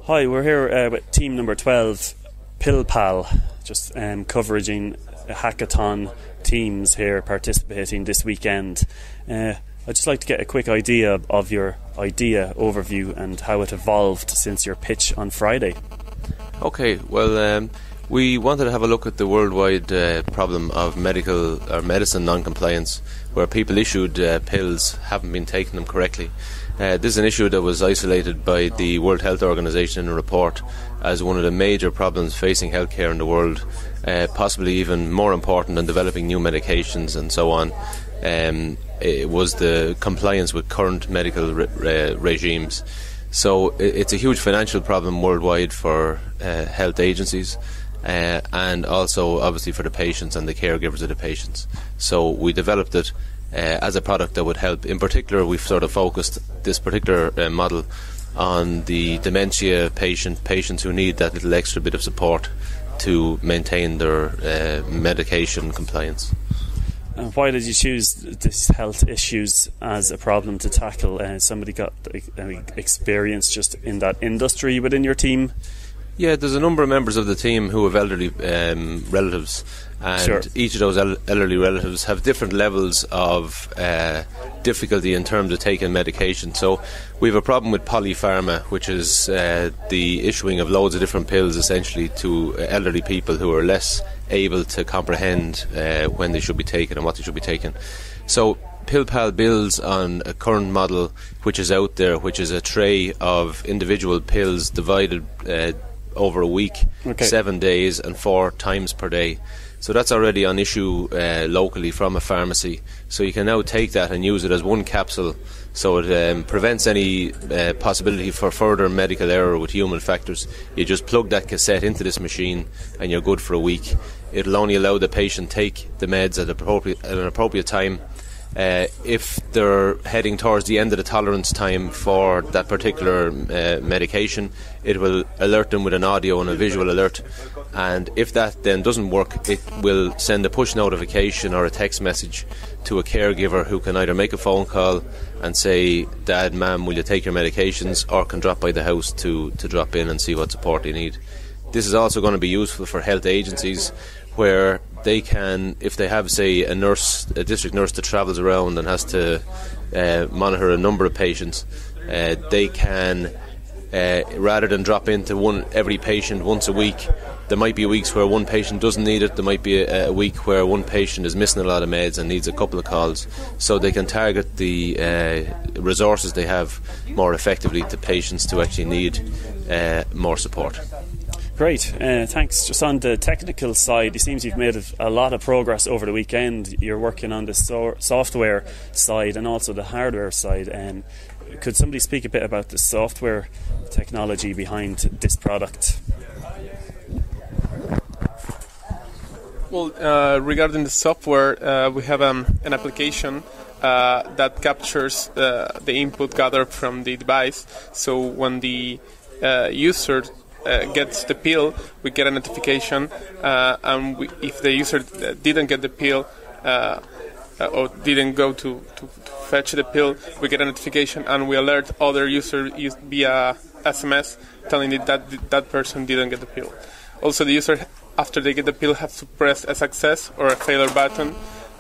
Hi, we're here with team number 12, PillPal, just covering hackathon teams here participating this weekend. I'd just like to get a quick idea of your idea overview and how it evolved since your pitch on Friday. Okay, well, we wanted to have a look at the worldwide problem of medicine non-compliance, where people issued pills haven't been taking them correctly. This is an issue that was isolated by the World Health Organization in a report as one of the major problems facing healthcare in the world, possibly even more important than developing new medications and so on. It was the compliance with current medical regimes. So it's a huge financial problem worldwide for health agencies, and also obviously for the patients and the caregivers of the patients. So we developed it as a product that would help. In particular, we've sort of focused this particular model on the dementia patients who need that little extra bit of support to maintain their medication compliance. Why did you choose this health issues as a problem to tackle? Somebody got experience just in that industry within your team? Yeah, there's a number of members of the team who have elderly relatives, and sure. Each of those elderly relatives have different levels of difficulty in terms of taking medication. So we have a problem with polypharma, which is the issuing of loads of different pills essentially to elderly people who are less able to comprehend when they should be taken and what they should be taken. So PillPal builds on a current model which is out there, which is a tray of individual pills divided over a week, 7 days and 4 times per day. So that's already on issue locally from a pharmacy. So you can now take that and use it as one capsule, so it prevents any possibility for further medical error with human factors. You just plug that cassette into this machine and you're good for a week. It'll only allow the patient take the meds at an appropriate time. If they're heading towards the end of the tolerance time for that particular medication, it will alert them with an audio and a visual alert. And if that then doesn't work, it will send a push notification or a text message to a caregiver who can either make a phone call and say, "Dad, Ma'am, will you take your medications?" or can drop by the house to drop in and see what support they need. This is also going to be useful for health agencies, where they can, if they have, say, a district nurse that travels around and has to monitor a number of patients, they can, rather than drop into every patient once a week, there might be weeks where one patient doesn't need it. There might be a week where one patient is missing a lot of meds and needs a couple of calls. So they can target the resources they have more effectively to patients to actually need more support. Great, thanks. Just on the technical side, it seems you've made a lot of progress over the weekend. You're working on the software side and also the hardware side. Could somebody speak a bit about the software technology behind this product? Well, regarding the software, we have an application that captures the input gathered from the device. So when the user gets the pill, we get a notification, and if the user didn't get the pill or didn't go to fetch the pill, we get a notification and we alert other users via SMS telling it that person didn't get the pill. Also, the user, after they get the pill, have to press a success or a failure button,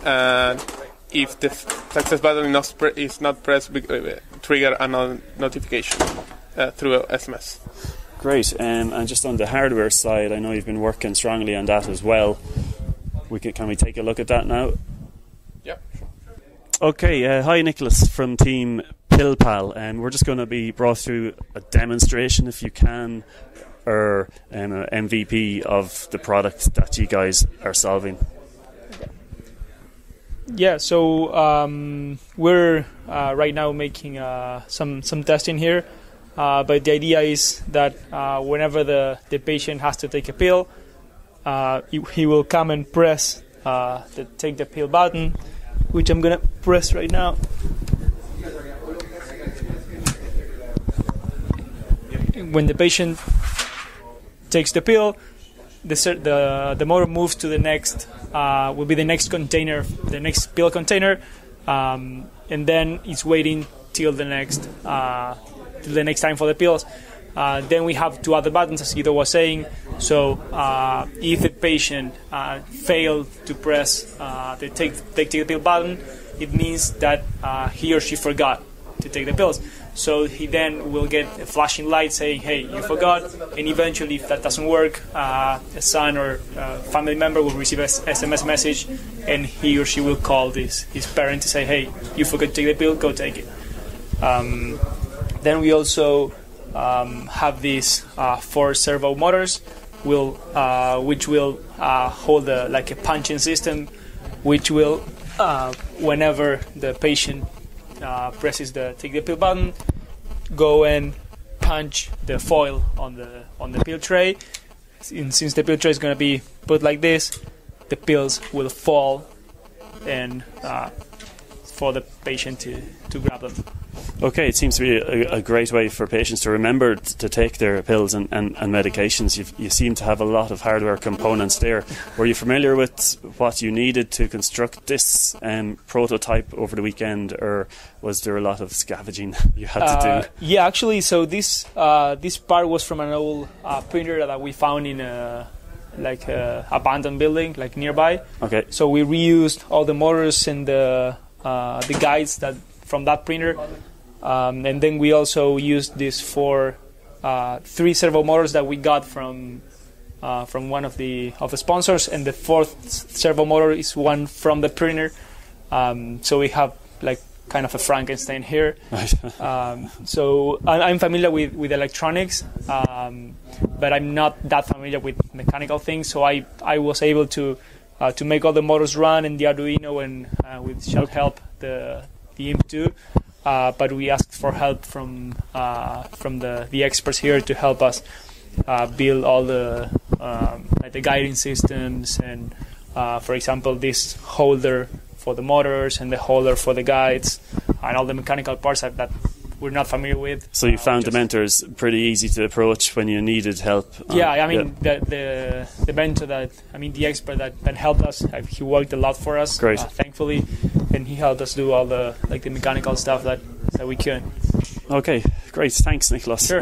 and if the success button is not pressed, we trigger another notification through a SMS. Great, and just on the hardware side, I know you've been working strongly on that as well. Can we take a look at that now? Yeah. Okay, hi Nicholas from Team PillPal, and we're just going to be brought through a demonstration, if you can, or an MVP of the product that you guys are solving. Yeah, so we're right now making some testing here. But the idea is that whenever the patient has to take a pill, he will come and press the take the pill button, which I'm going to press right now. When the patient takes the pill, the motor moves to the next, will be the next container, the next pill container, and then it's waiting till the next time for the pills. Then we have two other buttons, as Guido was saying. So if the patient failed to press the take the pill button, it means that he or she forgot to take the pills. So he then will get a flashing light saying, hey, you forgot. And eventually, if that doesn't work, a son or family member will receive an SMS message, and he or she will call his parent to say, hey, you forgot to take the pill, go take it. Then we also have these 4 servo motors, which will hold like a punching system, which will, whenever the patient presses the take the pill button, go and punch the foil on the pill tray. Since the pill tray is going to be put like this, the pills will fall and for the patient to grab them. Okay, it seems to be a great way for patients to remember to take their pills and medications. You seem to have a lot of hardware components there. Were you familiar with what you needed to construct this prototype over the weekend, or was there a lot of scavenging you had to do? Yeah, actually, so this part was from an old printer that we found in a abandoned building, like nearby. Okay. So we reused all the motors and the guides that from that printer. And then we also used this for 3 servo motors that we got from one of the sponsors, and the 4th servo motor is one from the printer. So we have like kind of a Frankenstein here. So I'm familiar with electronics, but I'm not that familiar with mechanical things. So I was able to make all the motors run in the Arduino, and with shell help the imp too. But we asked for help from the experts here to help us build all the guiding systems, and for example, this holder for the motors and the holder for the guides and all the mechanical parts that we're not familiar with. So you found the mentors pretty easy to approach when you needed help? Yeah, I mean, the mentor the expert that helped us, he worked a lot for us. Great. Thankfully, and he helped us do all the mechanical stuff that we could. Okay, great. Thanks, Nicholas. Sure.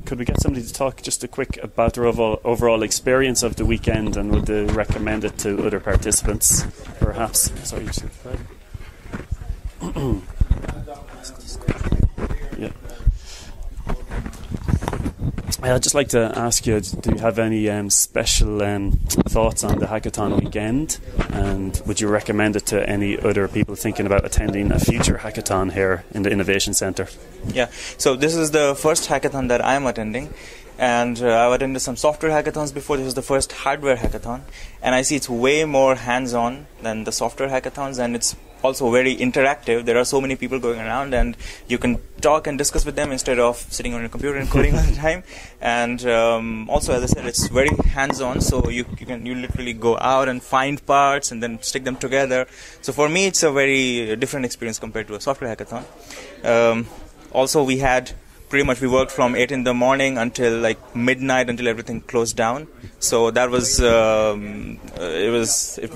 Could we get somebody to talk just a quick about their overall experience of the weekend, and would they recommend it to other participants, perhaps? Sorry. Yeah. I'd just like to ask you, do you have any special thoughts on the hackathon weekend, and would you recommend it to any other people thinking about attending a future hackathon here in the Innovation Centre? Yeah, so this is the first hackathon that I'm attending, and I've attended some software hackathons before. This is the first hardware hackathon, and I see it's way more hands-on than the software hackathons, and it's also very interactive. There are so many people going around, and you can talk and discuss with them instead of sitting on your computer and coding all the time. And also, as I said, it's very hands-on, so you literally go out and find parts and then stick them together. So for me, it's a very different experience compared to a software hackathon. Also, we worked from 8 in the morning until like midnight, until everything closed down. So that was, we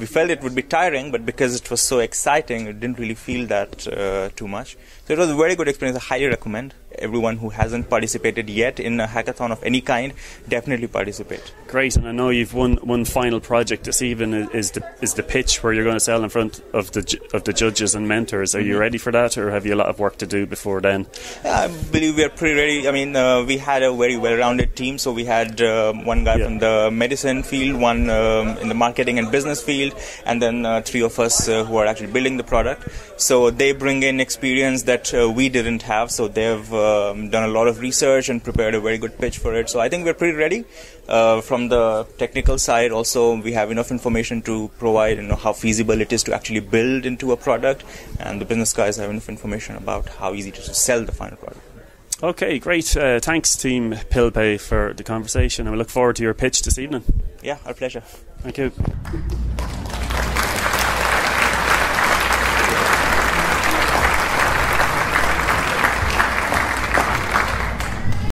felt it would be tiring, but because it was so exciting, it didn't really feel that too much. So it was a very good experience. I highly recommend everyone who hasn't participated yet in a hackathon of any kind, definitely participate. Great, and I know you've one final project this evening is the pitch where you're going to sell in front of the judges and mentors. Are you ready for that, or have you a lot of work to do before then? I believe we are pretty ready. I mean, we had a very well-rounded team, so we had one guy from the medicine field, one in the marketing and business field, and then 3 of us who are actually building the product. So they bring in experience that we didn't have, so they've done a lot of research and prepared a very good pitch for it. So I think we're pretty ready. From the technical side also, we have enough information to provide how feasible it is to actually build into a product, and the business guys have enough information about how easy it is to sell the final product. Okay, great. Thanks, Team PillPal, for the conversation, and we look forward to your pitch this evening. Yeah, our pleasure. Thank you.